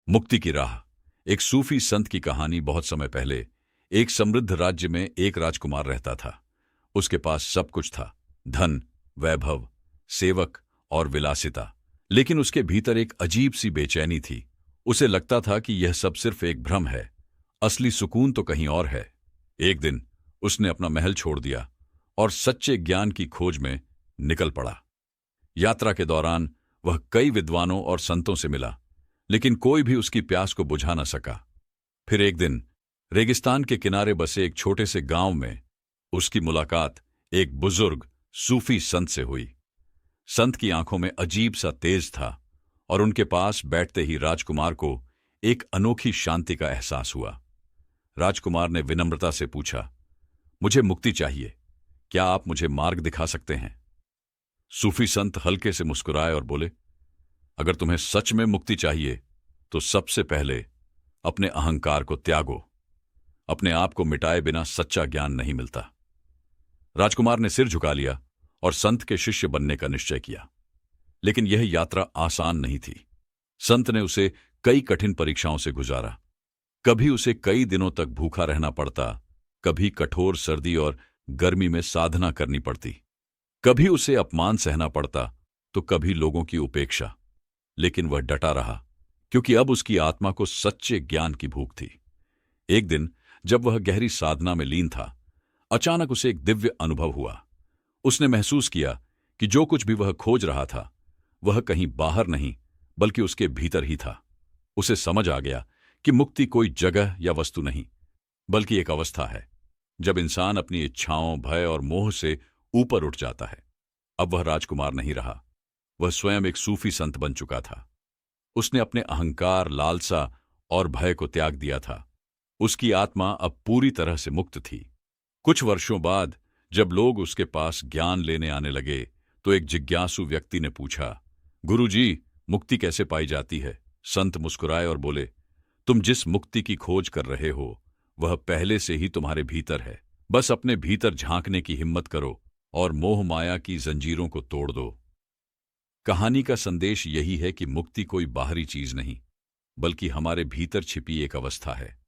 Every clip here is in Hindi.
मुक्ति की राह। एक सूफी संत की कहानी। बहुत समय पहले एक समृद्ध राज्य में एक राजकुमार रहता था। उसके पास सब कुछ था, धन, वैभव, सेवक और विलासिता। लेकिन उसके भीतर एक अजीब सी बेचैनी थी। उसे लगता था कि यह सब सिर्फ एक भ्रम है, असली सुकून तो कहीं और है। एक दिन उसने अपना महल छोड़ दिया और सच्चे ज्ञान की खोज में निकल पड़ा। यात्रा के दौरान वह कई विद्वानों और संतों से मिला, लेकिन कोई भी उसकी प्यास को बुझा न सका। फिर एक दिन रेगिस्तान के किनारे बसे एक छोटे से गांव में उसकी मुलाकात एक बुजुर्ग सूफी संत से हुई। संत की आंखों में अजीब सा तेज था और उनके पास बैठते ही राजकुमार को एक अनोखी शांति का एहसास हुआ। राजकुमार ने विनम्रता से पूछा, मुझे मुक्ति चाहिए, क्या आप मुझे मार्ग दिखा सकते हैं? सूफी संत हल्के से मुस्कुराए और बोले, अगर तुम्हें सच में मुक्ति चाहिए तो सबसे पहले अपने अहंकार को त्यागो। अपने आप को मिटाए बिना सच्चा ज्ञान नहीं मिलता। राजकुमार ने सिर झुका लिया और संत के शिष्य बनने का निश्चय किया। लेकिन यह यात्रा आसान नहीं थी। संत ने उसे कई कठिन परीक्षाओं से गुजारा। कभी उसे कई दिनों तक भूखा रहना पड़ता, कभी कठोर सर्दी और गर्मी में साधना करनी पड़ती, कभी उसे अपमान सहना पड़ता तो कभी लोगों की उपेक्षा। लेकिन वह डटा रहा, क्योंकि अब उसकी आत्मा को सच्चे ज्ञान की भूख थी। एक दिन जब वह गहरी साधना में लीन था, अचानक उसे एक दिव्य अनुभव हुआ। उसने महसूस किया कि जो कुछ भी वह खोज रहा था वह कहीं बाहर नहीं बल्कि उसके भीतर ही था। उसे समझ आ गया कि मुक्ति कोई जगह या वस्तु नहीं, बल्कि एक अवस्था है, जब इंसान अपनी इच्छाओं, भय और मोह से ऊपर उठ जाता है। अब वह राजकुमार नहीं रहा, वह स्वयं एक सूफी संत बन चुका था। उसने अपने अहंकार, लालसा और भय को त्याग दिया था। उसकी आत्मा अब पूरी तरह से मुक्त थी। कुछ वर्षों बाद जब लोग उसके पास ज्ञान लेने आने लगे तो एक जिज्ञासु व्यक्ति ने पूछा, गुरुजी, मुक्ति कैसे पाई जाती है? संत मुस्कुराए और बोले, तुम जिस मुक्ति की खोज कर रहे हो वह पहले से ही तुम्हारे भीतर है। बस अपने भीतर झांकने की हिम्मत करो और मोह माया की जंजीरों को तोड़ दो। कहानी का संदेश यही है कि मुक्ति कोई बाहरी चीज नहीं, बल्कि हमारे भीतर छिपी एक अवस्था है।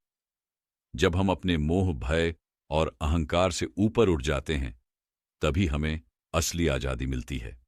जब हम अपने मोह, भय और अहंकार से ऊपर उठ जाते हैं, तभी हमें असली आजादी मिलती है।